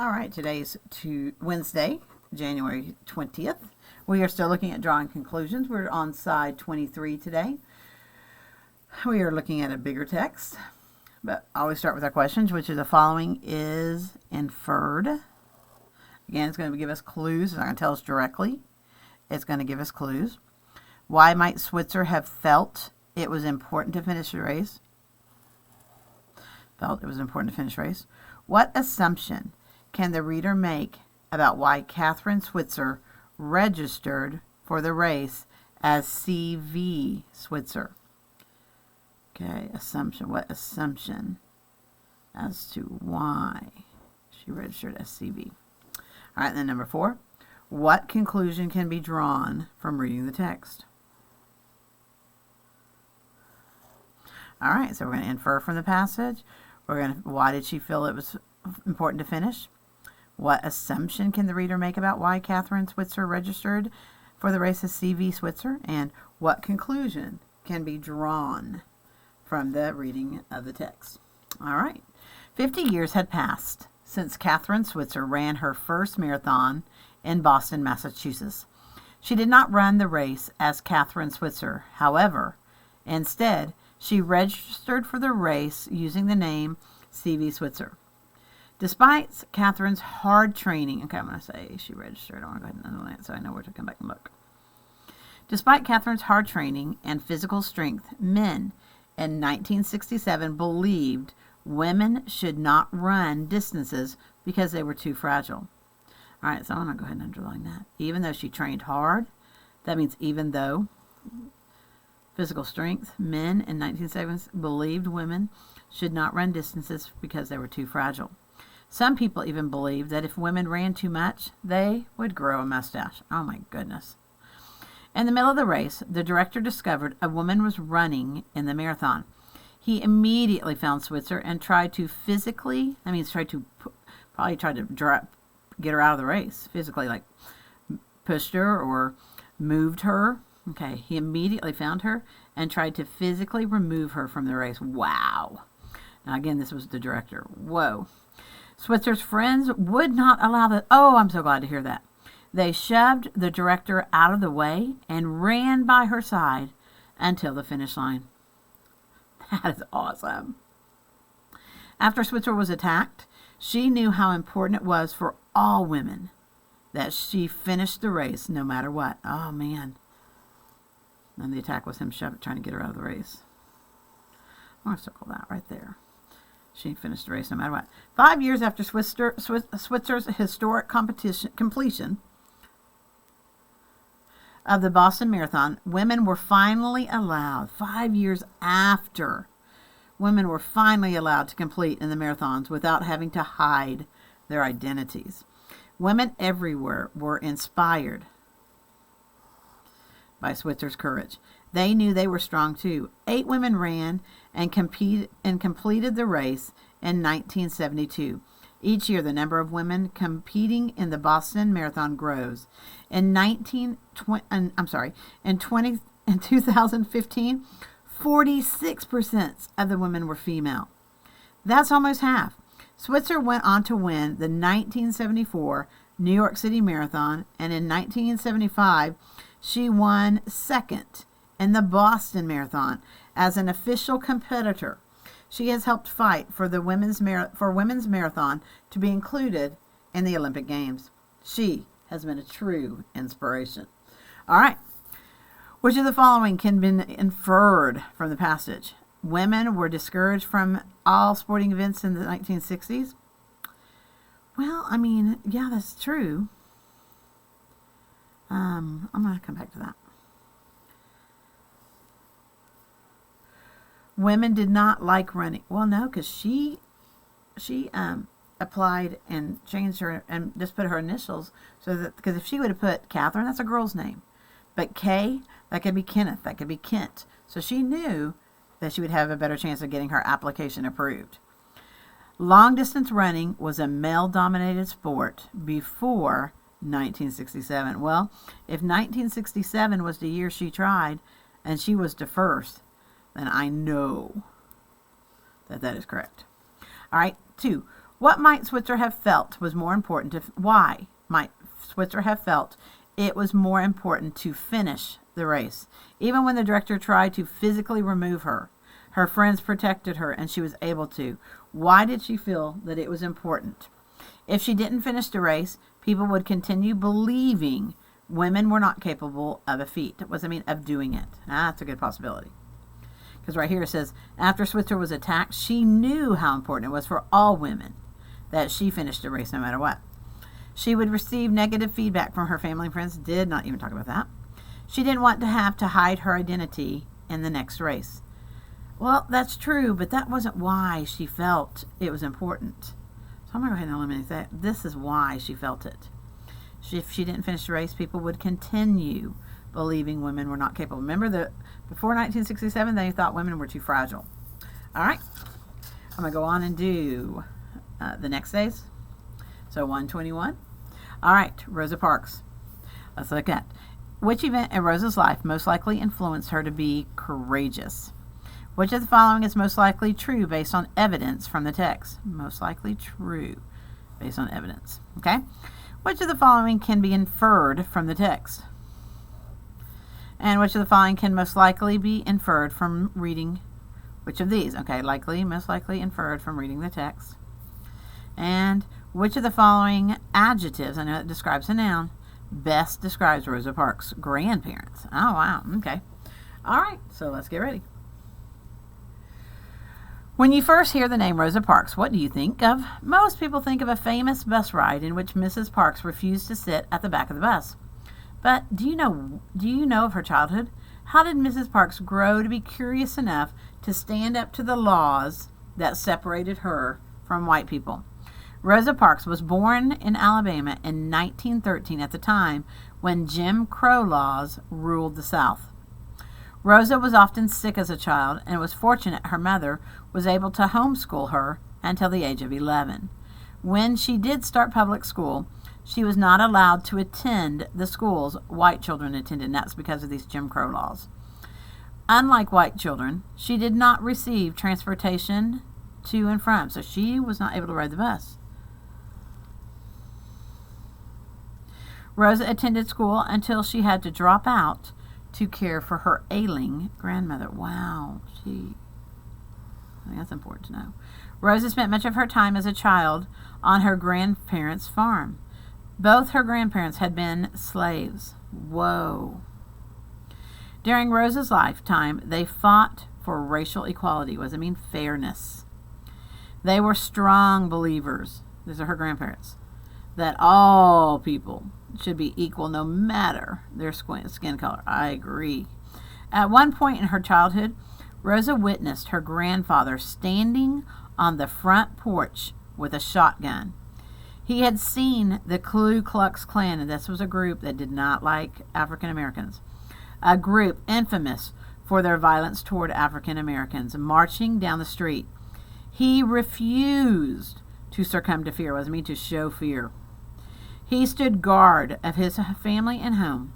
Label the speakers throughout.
Speaker 1: All right, today's Wednesday, January 20th. We are still looking at drawing conclusions. We're on side 23 today. We are looking at a bigger text, but I always start with our questions, which is the following is inferred. Again, it's going to give us clues. It's not going to tell us directly. It's going to give us clues. Why might Switzer have felt it was important to finish the race? Felt it was important to finish the race. What assumption can the reader make about why Kathrine Switzer registered for the race as CV Switzer? Okay, assumption. What assumption as to why she registered as CV? All right, then number 4. What conclusion can be drawn from reading the text? All right, so we're going to infer from the passage. Why did she feel it was important to finish? What assumption can the reader make about why Kathrine Switzer registered for the race as CV Switzer? And what conclusion can be drawn from the reading of the text? All right. 50 years had passed since Kathrine Switzer ran her first marathon in Boston, Massachusetts. She did not run the race as Kathrine Switzer. However, instead, she registered for the race using the name CV Switzer. Despite Kathrine's hard training, okay, I'm going to say she registered. I want to go ahead and underline it so I know where to come back and look. Despite Kathrine's hard training and physical strength, men in 1967 believed women should not run distances because they were too fragile. All right, so I'm going to go ahead and underline that. Even though she trained hard, that means even though physical strength, men in 1970s believed women should not run distances because they were too fragile. Some people even believed that if women ran too much, they would grow a mustache. Oh my goodness. In the middle of the race, the director discovered a woman was running in the marathon. He immediately found Switzer and tried to get her out of the race, physically, like pushed her or moved her. Okay, he immediately found her and tried to physically remove her from the race. Wow. Now, again, this was the director. Whoa. Switzer's friends would not allow that. Oh, I'm so glad to hear that. They shoved the director out of the way and ran by her side until the finish line. That is awesome. After Switzer was attacked, she knew how important it was for all women that she finished the race no matter what. Oh, man. And the attack was him trying to get her out of the race. I'm going to circle that right there. She finished the race no matter what. 5 years after Switzer's historic completion of the Boston Marathon, women were finally allowed, 5 years after, women were finally allowed to complete in the marathons without having to hide their identities. Women everywhere were inspired by Switzer's courage. They knew they were strong too. 8 women ran and completed the race in 1972. Each year, the number of women competing in the Boston Marathon grows. In 2015, 46% of the women were female. That's almost half. Switzer went on to win the 1974 New York City Marathon, and in 1975, she won second in the Boston Marathon as an official competitor. She has helped fight for the women's marathon to be included in the Olympic Games. She has been a true inspiration. All right. Which of the following can be inferred from the passage? Women were discouraged from all sporting events in the 1960s. Well, I mean, yeah, that's true. I'm going to come back to that. Women did not like running. Well, no, because she applied and changed her and just put her initials so that, because if she would have put Kathrine, that's a girl's name, but K, that could be Kenneth, that could be Kent. So she knew that she would have a better chance of getting her application approved. Long distance running was a male-dominated sport before 1967. Well, if 1967 was the year she tried and she was the first, then I know that is correct. All right, 2. What might Switzer have felt was more important why might Switzer have felt it was more important to finish the race? Even when the director tried to physically remove her, her friends protected her and she was able to. Why did she feel that it was important? If she didn't finish the race, people would continue believing women were not capable of a feat. Of doing it. That's a good possibility. Because right here it says, after Switzer was attacked, she knew how important it was for all women that she finished the race no matter what. She would receive negative feedback from her family and friends. Did not even talk about that. She didn't want to have to hide her identity in the next race. Well, that's true, but that wasn't why she felt it was important. So I'm going to go ahead and eliminate that. This is why she felt it. If she didn't finish the race, people would continue believing women were not capable. Remember that before 1967, they thought women were too fragile. All right. I'm going to go on and do the next days. So 121. All right, Rosa Parks. Let's look at which event in Rosa's life most likely influenced her to be courageous. Which of the following is most likely true based on evidence from the text? Most likely true based on evidence. Okay. Which of the following can be inferred from the text? And which of the following can most likely be inferred from reading? Which of these? Okay, likely, most likely inferred from reading the text. And which of the following adjectives, I know it describes a noun, best describes Rosa Parks' grandparents? Oh, wow. Okay. All right, so let's get ready. When you first hear the name Rosa Parks, what do you think of? Most people think of a famous bus ride in which Mrs. Parks refused to sit at the back of the bus. But do you know of her childhood? How did Mrs. Parks grow to be curious enough to stand up to the laws that separated her from white people? Rosa Parks was born in Alabama in 1913 at the time when Jim Crow laws ruled the South. Rosa was often sick as a child and was fortunate her mother was able to homeschool her until the age of 11. When she did start public school, she was not allowed to attend the schools white children attended, and that's because of these Jim Crow laws. Unlike white children, she did not receive transportation to and from, so she was not able to ride the bus. Rosa attended school until she had to drop out to care for her ailing grandmother. Wow, I think that's important to know. Rosa spent much of her time as a child on her grandparents' farm. Both her grandparents had been slaves. Whoa. During Rosa's lifetime, they fought for racial equality. What does it mean? Fairness. They were strong believers, these are her grandparents, that all people should be equal no matter their skin color. I agree. At one point in her childhood, Rosa witnessed her grandfather standing on the front porch with a shotgun. He had seen the Ku Klux Klan, and this was a group that did not like African Americans, a group infamous for their violence toward African Americans, marching down the street. He refused to succumb to fear. What does it mean to show fear? He stood guard of his family and home.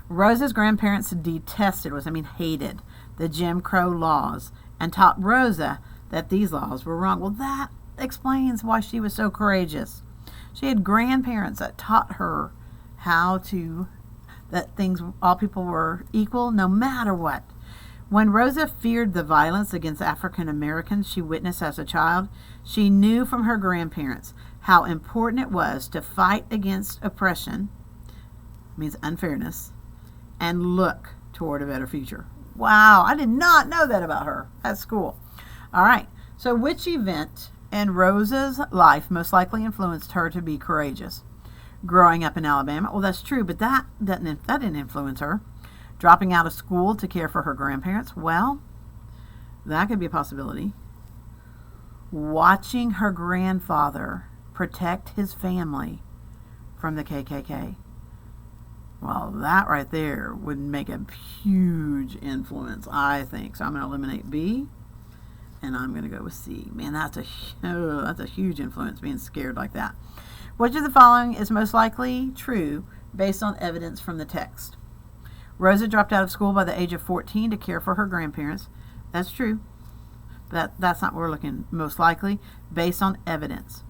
Speaker 1: Rosa's grandparents detested, hated, the Jim Crow laws and taught Rosa that these laws were wrong. Well, that explains why she was so courageous. She had grandparents that taught her that all people were equal no matter what. When Rosa feared the violence against African Americans she witnessed as a child, she knew from her grandparents how important it was to fight against oppression, means unfairness, and look toward a better future. Wow, I did not know that about her. That's cool. All right, so which event in Rosa's life most likely influenced her to be courageous? Growing up in Alabama. Well, that's true, but that didn't influence her. Dropping out of school to care for her grandparents. Well, that could be a possibility. Watching her grandfather protect his family from the KKK. Well, that right there would make a huge influence, I think. So I'm going to eliminate B, and I'm going to go with C. Man, that's a huge influence, being scared like that. Which of the following is most likely true based on evidence from the text? Rosa dropped out of school by the age of 14 to care for her grandparents. That's true. That's not what we're looking. Most likely, based on evidence.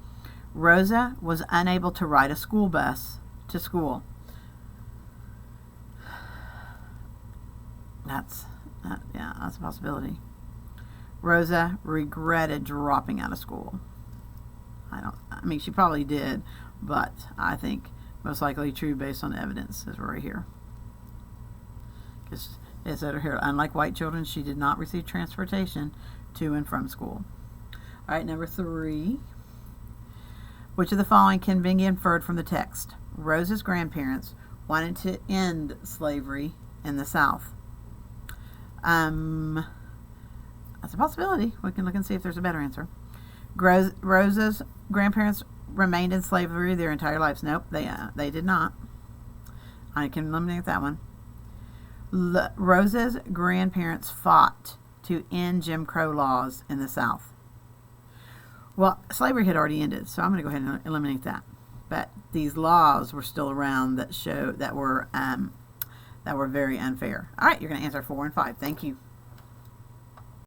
Speaker 1: Rosa was unable to ride a school bus to school. That's a possibility. Rosa regretted dropping out of school. I mean, she probably did, but I think most likely true based on evidence is right here. Because it said here, unlike white children, she did not receive transportation to and from school. All right, number 3. Which of the following can be inferred from the text? Rosa's grandparents wanted to end slavery in the South. That's a possibility. We can look and see if there's a better answer. Rosa's grandparents remained in slavery their entire lives. Nope, they did not. I can eliminate that one. Rosa's grandparents fought to end Jim Crow laws in the South. Well, slavery had already ended, so I'm going to go ahead and eliminate that. But these laws were still around that were very unfair. All right, you're going to answer 4 and 5. Thank you.